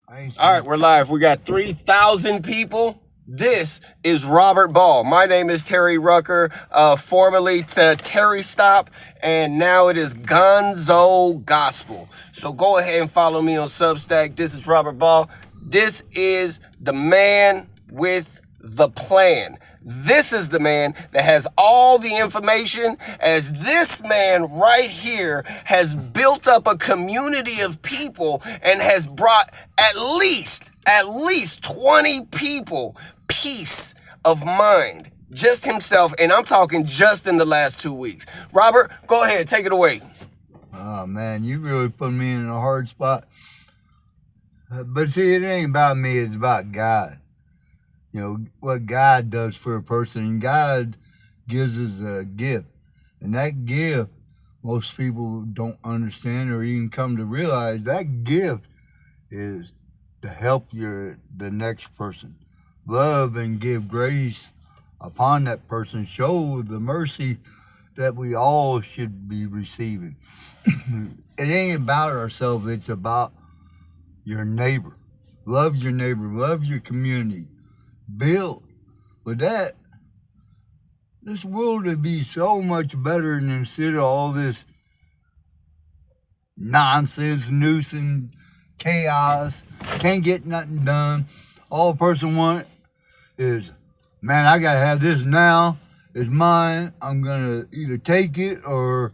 All right, we're live. We got 3,000 people. This is Robert Ball. My name is Terry Rucker, formerly to Terry Stop, and now it is Gonzo Gospel. So go ahead and follow me on Substack. This is Robert Ball. This is the man with the plan. This is the man that has all the information, as this man right here has built up a community of people and has brought at least 20 people peace of mind. Just himself, and I'm talking just in the last 2 weeks. Robert, go ahead, take it away. Oh man, you really put me in a hard spot. But see, it ain't about me, it's about God. You know, what God does for a person. God gives us a gift. And that gift, most people don't understand or even come to realize that gift is to help the next person. Love and give grace upon that person. Show the mercy that we all should be receiving. It ain't about ourselves, it's about your neighbor. Love your neighbor, love your community. Build. With that, this world would be so much better than instead of all this nonsense, nuisance, chaos, can't get nothing done. All a person wants is, man, I gotta have this now. It's mine. I'm gonna either take it or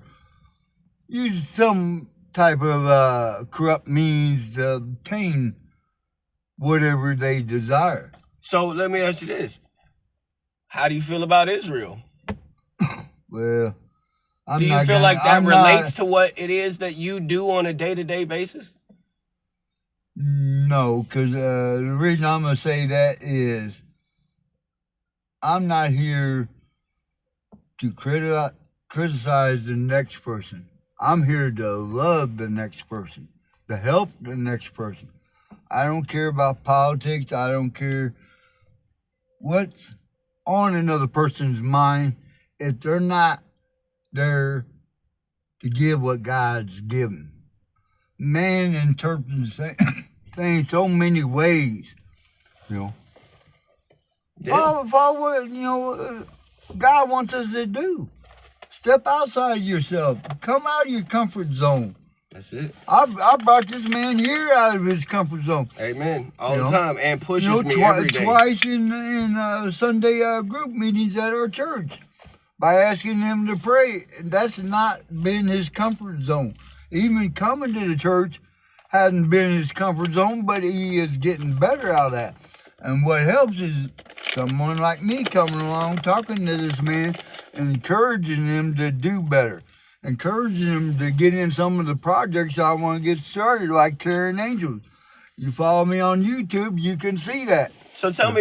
use some type of corrupt means to obtain whatever they desire. So let me ask you this. How do you feel about Israel? Well, do you feel like that relates to what it is that you do on a day-to-day basis? No, because the reason I'm going to say that is I'm not here to criticize the next person. I'm here to love the next person, to help the next person. I don't care about politics. I don't care what's on another person's mind if they're not there to give what God's given. Man interprets things so many ways, you know. Yeah. Follow what, you know, God wants us to do. Step outside yourself. Come out of your comfort zone. That's it. I brought this man here out of his comfort zone. Amen. All the time. And pushes me every day. Twice in Sunday group meetings at our church by asking him to pray. And that's not been his comfort zone. Even coming to the church hadn't been his comfort zone, but he is getting better out of that. And what helps is someone like me coming along, talking to this man, and encouraging him to do better. Encouraging him to get in some of the projects I want to get started, like Caring Angels. You follow me on YouTube, you can see that. So tell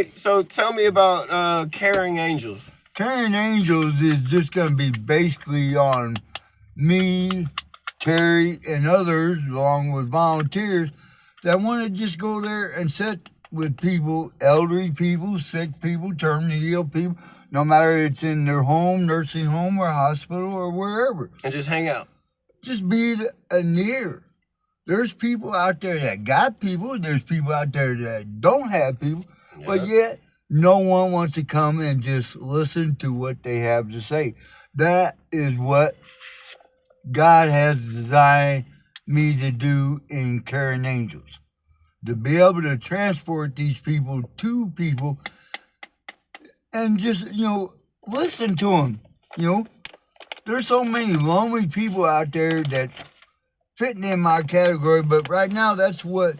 me about Caring Angels. Caring Angels is just going to be basically on me, Terry, and others, along with volunteers, that want to just go there and sit with people, elderly people, sick people, terminally ill people, no matter if it's in their home, nursing home, or hospital, or wherever. And just hang out. Just be near. There's people out there that got people. There's people out there that don't have people. Yeah. But yet, no one wants to come and just listen to what they have to say. That is what God has designed me to do in Caring Angels. To be able to transport these people to people and just, you know, listen to them. You know, there's so many lonely people out there that fitting in my category, but right now that's what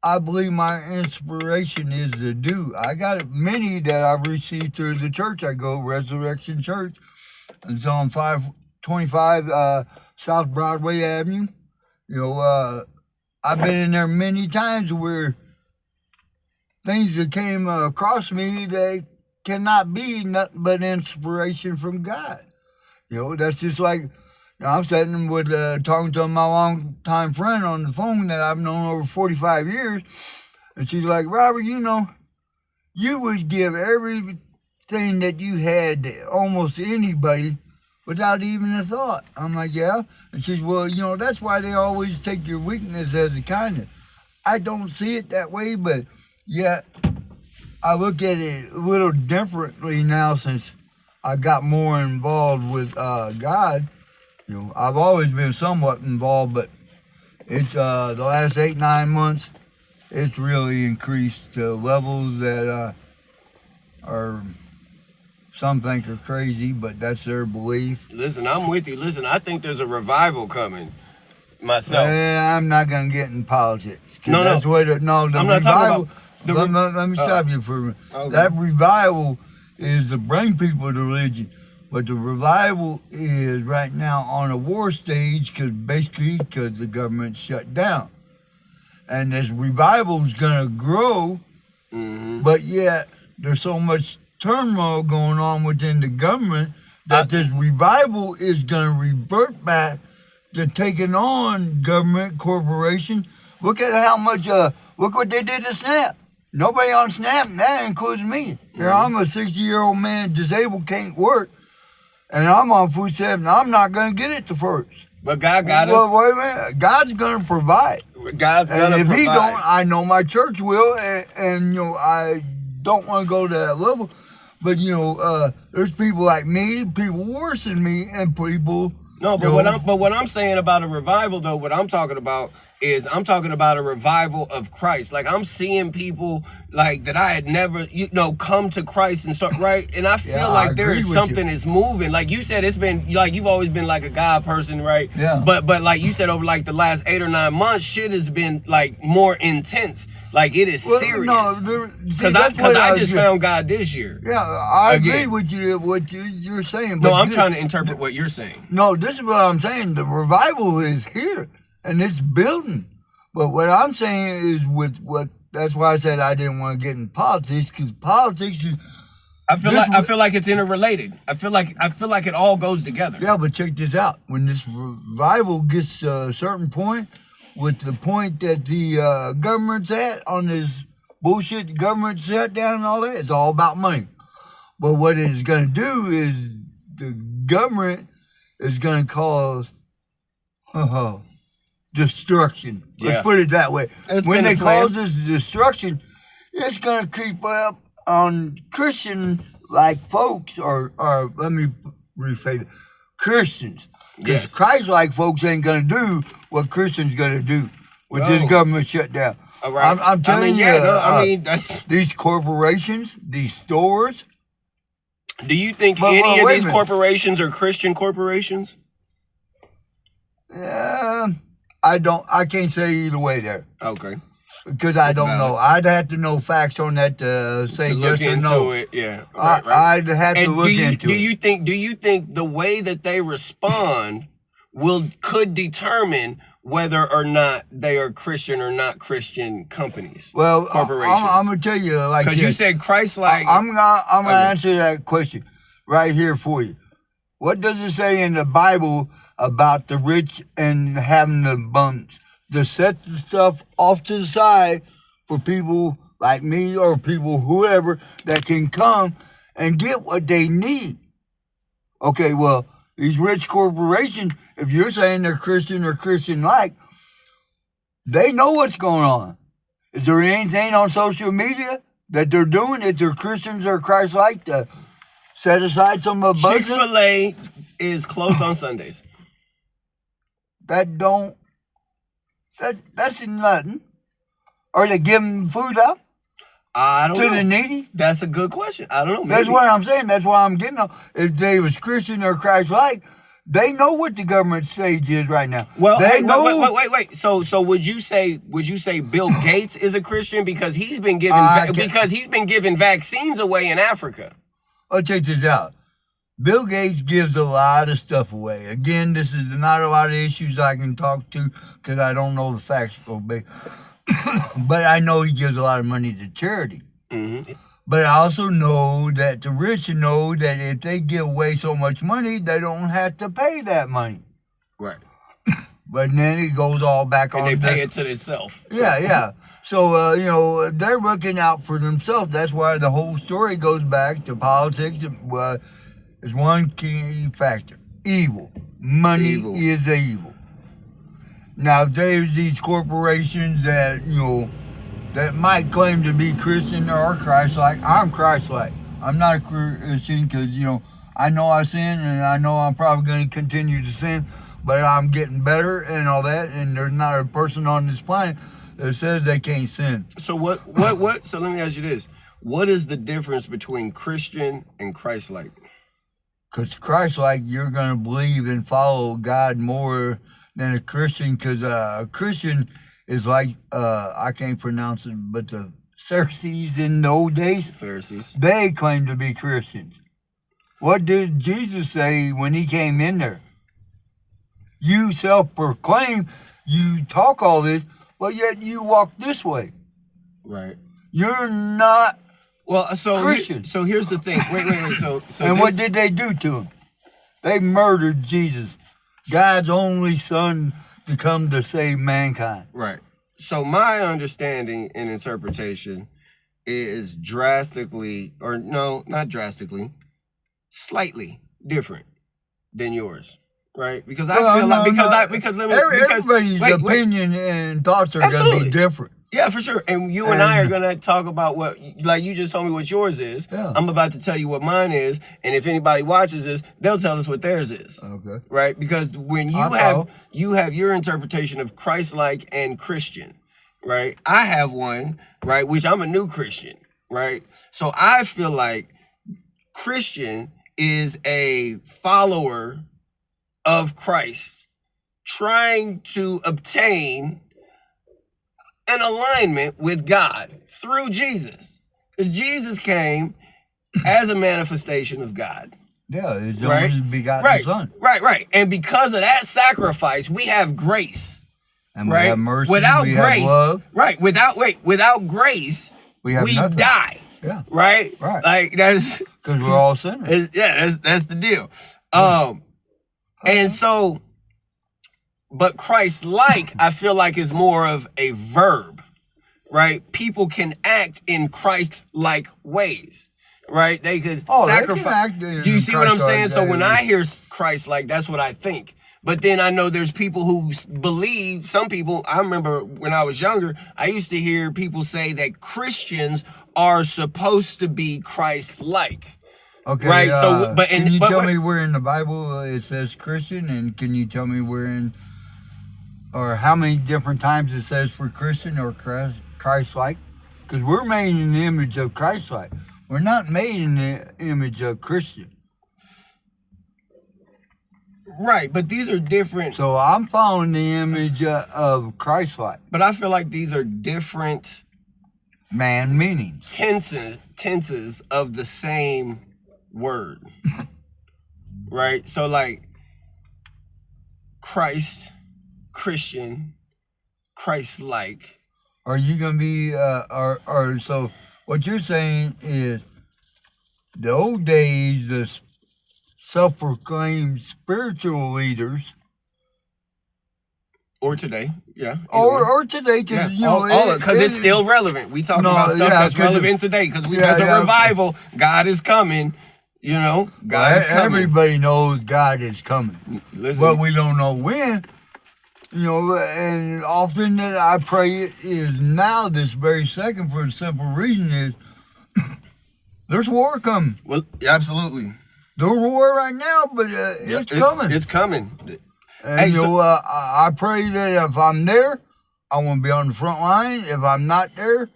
I believe my inspiration is to do. I got many that I've received through the church I go, Resurrection Church. It's on 525 South Broadway Avenue. You know, I've been in there many times where things that came across me, they cannot be nothing but inspiration from God. You know, that's just like, you know, I'm sitting with talking to my longtime friend on the phone that I've known over 45 years, and she's like, Robert, you know, you would give everything that you had to almost anybody without even a thought. I'm like, yeah. And she's, well, you know, that's why they always take your weakness as a kindness. I don't see it that way, but yet I look at it a little differently now since I got more involved with God. You know, I've always been somewhat involved, but it's the last 8-9 months, it's really increased to levels that are some think are crazy, but that's their belief. Listen, I'm with you. Listen, I think there's a revival coming myself. I'm not gonna get in politics. 'Cause No, that's what the I'm not talking revival. about Let me stop you for a minute. Okay. That revival is to bring people to religion, but the revival is right now on a war stage because the government shut down, and this revival is gonna grow, but yet there's so much turmoil going on within the government that this revival is gonna revert back to taking on government corporation. Look at how much. Look what they did to SNAP. Nobody on SNAP, and that includes me. Here, I'm a 60-year-old man, disabled, can't work, and I'm on food stamps. I'm not gonna get it the first. But God got us. Well, wait a minute. God's gonna provide. God's And gonna if provide. He don't, I know my church will, and you know I don't want to go to that level. But you know, there's people like me, people worse than me, and people. No, but you know, what I'm saying about a revival though, what I'm talking about is I'm talking about a revival of Christ. Like I'm seeing people like that I had never, come to Christ and start right. And I feel Yeah, I like there agree is with something you. that's moving. Like you said, it's been like you've always been like a God person, right? Yeah. But like you said, over like the last 8 or 9 months, shit has been like more intense. Like it is well, serious. No, Because I just found God this year. Yeah, I agree Again. with you. What you're saying. No, but I'm trying to interpret what you're saying. No, this is what I'm saying. The revival is here and it's building. But what I'm saying is with what. That's why I said I didn't want to get in politics because politics is. I feel like it's interrelated. I feel like it all goes together. Yeah, but check this out. When this revival gets to a certain point, with the point that the government's at on this bullshit government shutdown and all that, it's all about money. But what it's going to do is the government is going to cause destruction. Yeah. Let's put it that way. It's When been they a plan. cause this destruction, it's going to creep up on Christian like folks, or let me rephrase it, Christians. Because Yes. Christ-like folks ain't gonna do what Christians gonna do with this No. government shutdown. All right. I'm telling you, That's. these corporations, these stores. Do you think But- any but of wait a these minute. corporations are Christian corporations? I can't say either way there Okay. because I don't valid. know. I'd have to know facts on that to say To look yes or into no. it, yeah. Right, right. I'd have to And look into do it. you think the way that they respond could determine whether or not they are Christian or not Christian companies? Well, corporations. I'm gonna tell you like Because you this. said Christ-like. I'm gonna Okay. answer that question right here for you. What does it say in the Bible about the rich and having the abundance? To set the stuff off to the side for people like me or people whoever that can come and get what they need. Okay, well, these rich corporations, if you're saying they're Christian or Christian-like, they know what's going on. Is there anything on social media that they're doing that they're Christians or Christ-like to set aside some abundance? Chick-fil-A is closed on Sundays. That's nothing. Are they giving food out I don't to know. the needy? That's a good question. I don't know. That's Maybe. what I'm saying. That's why I'm getting on. If they was Christian or Christ-like, they know what the government stage is right now. Well, they hey, know. wait. So would you say Bill Gates is a Christian because he's been giving vaccines away in Africa? Oh, check this out. Bill Gates gives a lot of stuff away. Again, this is not a lot of issues I can talk to because I don't know the facts. But I know he gives a lot of money to charity. Mm-hmm. But I also know that the rich know that if they give away so much money, they don't have to pay that money. Right. But then it goes all back And on they pay the- it to themselves. Yeah. So, they're looking out for themselves. That's why the whole story goes back to politics. There's one key factor. Evil. Money Evil. is evil. Now there's these corporations that that might claim to be Christian or Christ-like. I'm Christ-like. I'm not a Christian because I know I sin and I know I'm probably going to continue to sin, but I'm getting better and all that. And there's not a person on this planet that says they can't sin. So what? So let me ask you this: what is the difference between Christian and Christ-like? Because Christ-like, you're going to believe and follow God more than a Christian. Because a Christian is like, I can't pronounce it, but the Pharisees in the old days, Pharisees. they claim to be Christians. What did Jesus say when he came in there? You self-proclaim, you talk all this, but yet you walk this way. Right. You're not Christian. So here's the thing. Wait. And what did they do to him? They murdered Jesus, God's only son to come to save mankind. Right. So my understanding and interpretation is drastically, or no, not drastically, slightly different than yours. Right? Because I feel like everybody's opinion and thoughts are going to be different. Yeah, for sure. And you and I are going to talk about what, like you just told me what yours is. Yeah. I'm about to tell you what mine is. And if anybody watches this, they'll tell us what theirs is. Okay. Right? Because when you have your interpretation of Christ-like and Christian, right? I have one, right, which I'm a new Christian, right? So I feel like Christian is a follower of Christ trying to obtain an alignment with God through Jesus. Because Jesus came as a manifestation of God. Yeah, his Right? only begotten son. Right. And because of that sacrifice, we have grace. And we Right? have mercy, Without we grace, have love. right? Without grace, We have nothing. die. Yeah. Right? Right. Like that's Because we're all sinners. that's the deal. And so, but Christ-like, I feel like is more of a verb, right? People can act in Christ-like ways, right? They could sacrifice. They can act Do you see what I'm saying? Christ-like So when ways. I hear Christ-like, that's what I think. But then I know there's people who believe, some people, I remember when I was younger, I used to hear people say that Christians are supposed to be Christ-like. Okay, Right, so, but- can you but- tell but- me where in the Bible it says Christian, and can you tell me where in, or how many different times it says for Christian or Christ-like? Because we're made in the image of Christ-like. We're not made in the image of Christian. Right, but these are different. So I'm following the image of Christ-like. But I feel like these are different Man meanings. tenses of the same word. Right? So like Christ, Christian, Christ-like. Are you going to be, so what you're saying is the old days, the self-proclaimed spiritual leaders, Or today, yeah. either one. or today, because Because it's still relevant. We talk about stuff that's 'cause relevant today. Because yeah, there's a yeah. revival. God is coming. God is coming. Everybody knows God is coming, Listen, but we don't know when. And often that I pray is now, this very second, for the simple reason is there's war coming. well, absolutely. There's war right now, but it's coming. It's coming. And Hey, so- I pray that if I'm there, I want to be on the front line. If I'm not there,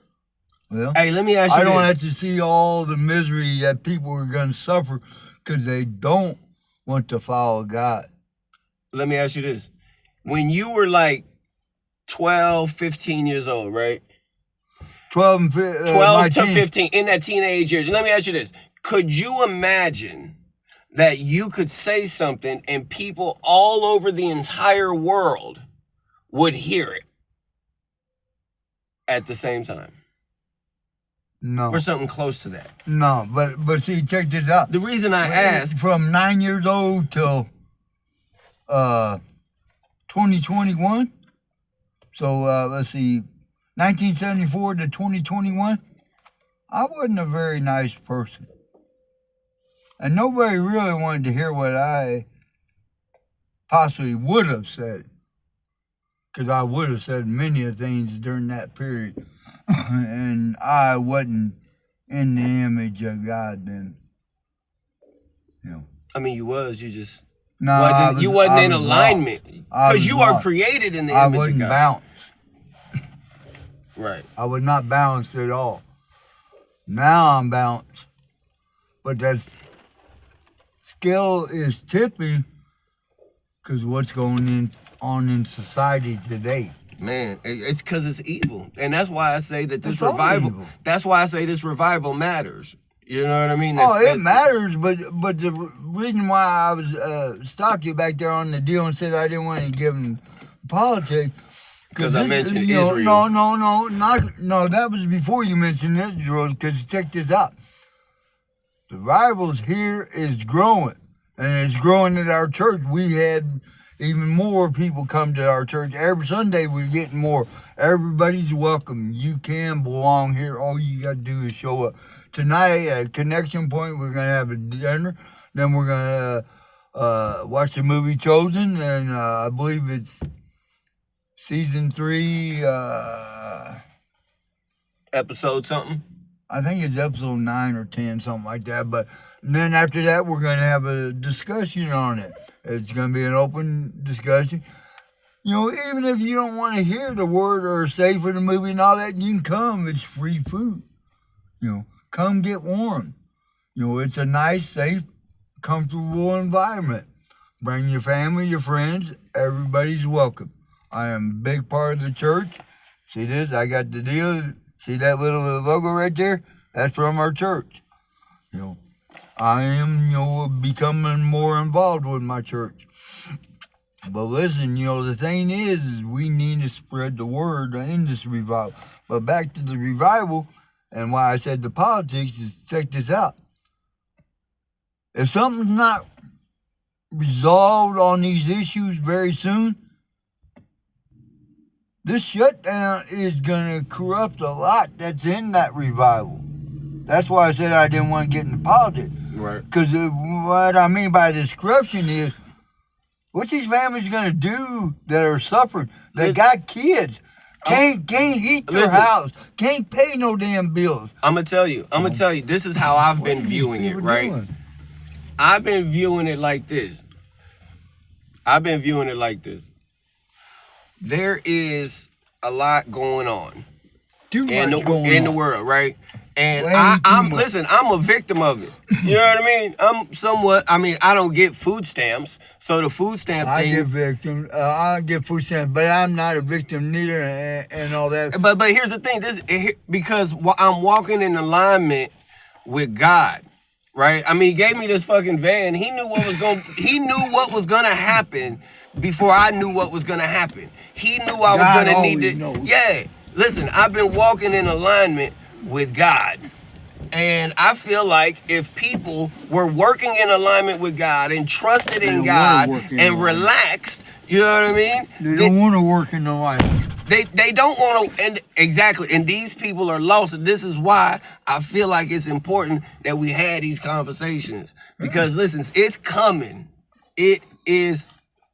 well, Hey, let me ask you I don't this. have to see all the misery that people are going to suffer because they don't want to follow God. Let me ask you this. When you were like 12, 15 years old, right? 12 and 12 to 15, in that teenage years. Let me ask you this. Could you imagine that you could say something and people all over the entire world would hear it at the same time? No, Or something close to that. no, but see, check this out. The reason I ask, From 9 years old till 2021. So let's see, 1974 to 2021. I wasn't a very nice person, and nobody really wanted to hear what I possibly would have said, because I would have said many of things during that period, and I wasn't in the image of God then. You know. I mean, you was. You just No, I you wasn't I in was alignment lost. I because was you are lost. created in the I image of wasn't God. balanced. Right. I was not balanced at all. Now I'm balanced, but that scale is tipping because what's going on in society today. Man, it's because it's evil, and that's why I say that this It's all revival. evil. That's why I say this revival matters. You know what I mean? Oh, it matters, but the reason why I was stopped you back there on the deal and said I didn't want to give them politics. Because I mentioned Israel. Israel. No, that was before you mentioned Israel, because check this out. The rivals here is growing, and it's growing at our church. We had even more people come to our church. Every Sunday we're getting more. Everybody's welcome. You can belong here. All you got to do is show up. Tonight at Connection Point, we're going to have a dinner. Then we're going to watch the movie Chosen, and I believe it's season 3. Episode something. I think it's episode 9 or 10, something like that. But then after that, we're going to have a discussion on it. It's going to be an open discussion. You know, even if you don't want to hear the word or say for the movie and all that, you can come. It's free food. You know, come get warm. You know, it's a nice, safe, comfortable environment. Bring your family, your friends. Everybody's welcome. I am a big part of the church. See this? I got the deal. See that little logo right there? That's from our church. You know, I am, becoming more involved with my church. But listen, the thing is we need to spread the word in this revival. But back to the revival, and why I said the politics is, check this out. If something's not resolved on these issues very soon, this shutdown is going to corrupt a lot that's in that revival. That's why I said I didn't want to get into politics. Right. Because what I mean by this corruption is, what's these families going to do that are suffering, that got kids, can't heat their house, can't pay no damn bills? I'm going to tell you, this is how I've been viewing it, right? I've been viewing it like this. There is a lot going on in the world, right? And I'm a victim of it. You know what I mean? I don't get food stamps, so the food stamp thing. I get food stamps, but I'm not a victim neither, and all that. But here's the thing, because I'm walking in alignment with God, right? I mean, he gave me this fucking van. He knew what was gonna happen before I knew what was gonna happen. He knew I was gonna need it. Yeah. Listen, I've been walking in alignment with God. And I feel like if people were working in alignment with God and trusted in God and relaxed, you know what I mean? They don't want to work in the life. They don't want to, and exactly, and these people are lost. And this is why I feel like it's important that we had these conversations. Because listen, it's coming. It is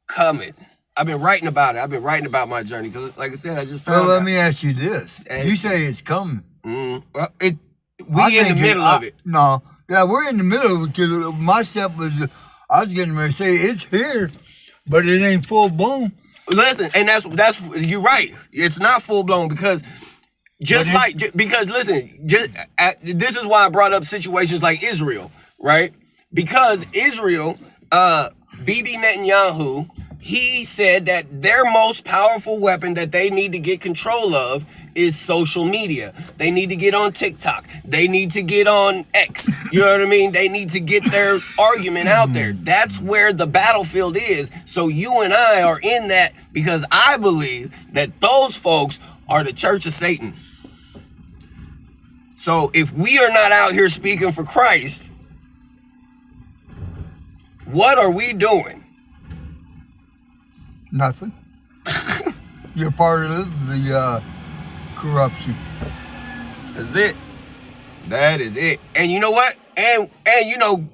coming. I've been writing about it. I've been writing about my journey because, like I said, I just found out. Well, let me ask you this. You say it's coming. Well, we in the middle of it. No. Yeah, we're in the middle of it. My step was, I was getting ready to say, it's here, but it ain't full blown. Listen, and that's you're right. It's not full blown because this is why I brought up situations like Israel, right? Because Israel, Bibi Netanyahu, he said that their most powerful weapon that they need to get control of is social media. They need to get on TikTok. They need to get on X. You know what I mean? They need to get their argument out there. That's where the battlefield is. So you and I are in that because I believe that those folks are the Church of Satan. So if we are not out here speaking for Christ, what are we doing? Nothing. You're part of the corruption. That's it. That is it. And you know what? And I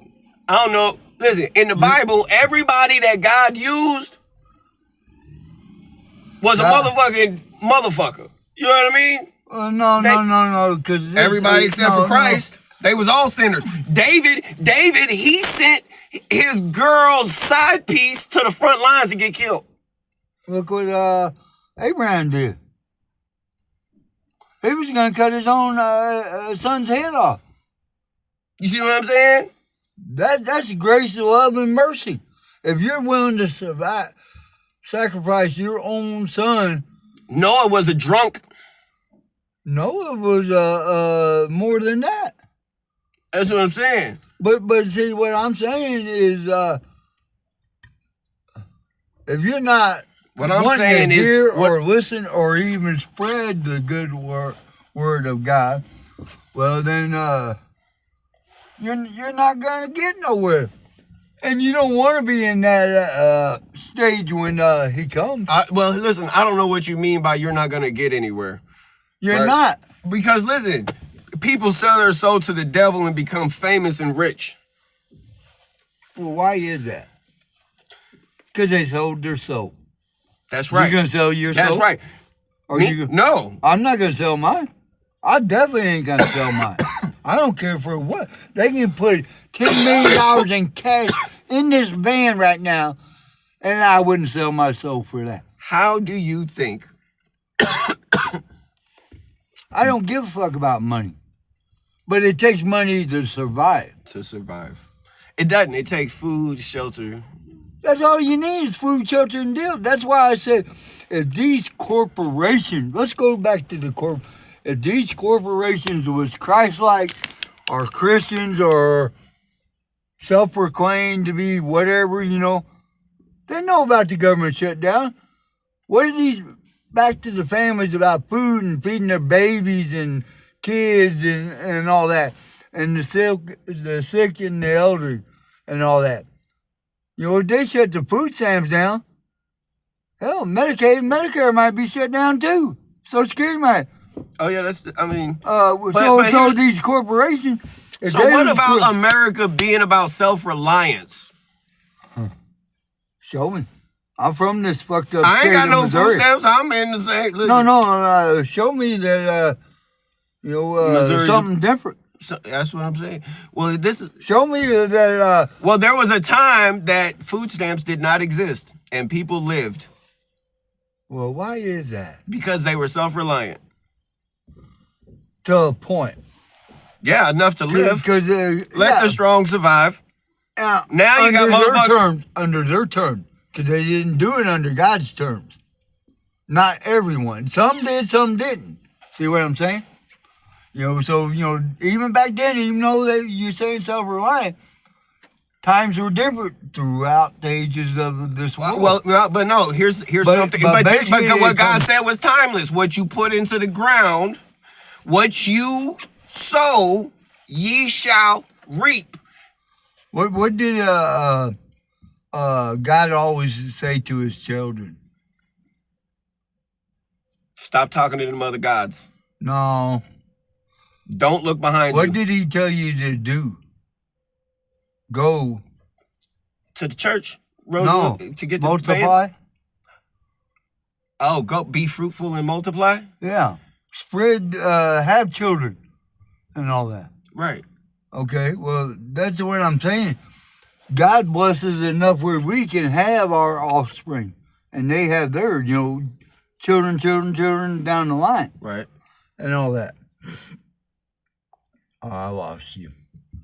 don't know. Listen, in the Bible, everybody that God used, was a motherfucker. You know what I mean? No. Because Everybody except for Christ, they was all sinners. David, he sent his girl's side piece to the front lines to get killed. Look what Abraham did. He was going to cut his own son's head off. You see what I'm saying? That's grace, love, and mercy. If you're willing to sacrifice your own son. Noah was a drunk. Noah was more than that. That's what I'm saying. But see, what I'm saying is, if you're not wanting to hear or listen or even spread the good word of God, well then you're not gonna get nowhere, and you don't want to be in that stage when he comes. Well, listen, I don't know what you mean by you're not gonna get anywhere. You're not, because listen, people sell their soul to the devil and become famous and rich. Well, why is that? Because they sold their soul. That's right. You gonna sell your soul? That's right. No. I'm not gonna sell mine. I definitely ain't gonna sell mine. I don't care for what. They can put $10 million in cash in this van right now, and I wouldn't sell my soul for that. How do you think? I don't give a fuck about money. But it takes money to survive. It doesn't. It takes food, shelter. That's all you need is food, shelter, and deal. That's why I said, if these corporations, let's go back to the if these corporations was Christ-like or Christians or self-proclaimed to be whatever, they know about the government shutdown. What are these back to the families about food and feeding their babies and kids and all that, and the sick and the elderly and all that? If they shut the food stamps down, hell, Medicaid and Medicare might be shut down too. Social Security might. Oh yeah, so these corporations. So what about America being about self-reliance? Show me. I'm from this fucked up I ain't state got of no Missouri. food stamps. I'm in the same. No. Show me that. Something different. So that's what I'm saying. Well, show me that. Well, there was a time that food stamps did not exist and people lived. Well, why is that? Because they were self-reliant. To a point. Yeah, enough to live. Let the strong survive. Now you got motherfuckers under their terms, because they didn't do it under God's terms. Not everyone. Some did, some didn't. See what I'm saying? Even back then, even though you're saying self-reliant, times were different throughout the ages of this world. Well, but no, here's something. But what God said was timeless. What you put into the ground, what you sow, ye shall reap. What did God always say to his children? Stop talking to them other gods. No. Don't look behind you. What did he tell you to do? Go to the church. To get multiply. Oh, go be fruitful and multiply. Yeah, spread, have children, and all that. Right. Okay. Well, that's what I'm saying. God blesses enough where we can have our offspring, and they have their, children down the line. Right. And all that. Oh, I lost you.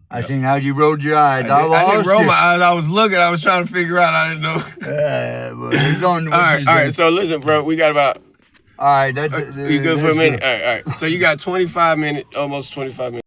I seen how you rolled your eyes. I didn't roll my eyes. I was looking. I was trying to figure out. I didn't know. All right. So listen, bro. We got about. All right. You good for a minute? All right. So you got 25 minutes, almost 25 minutes.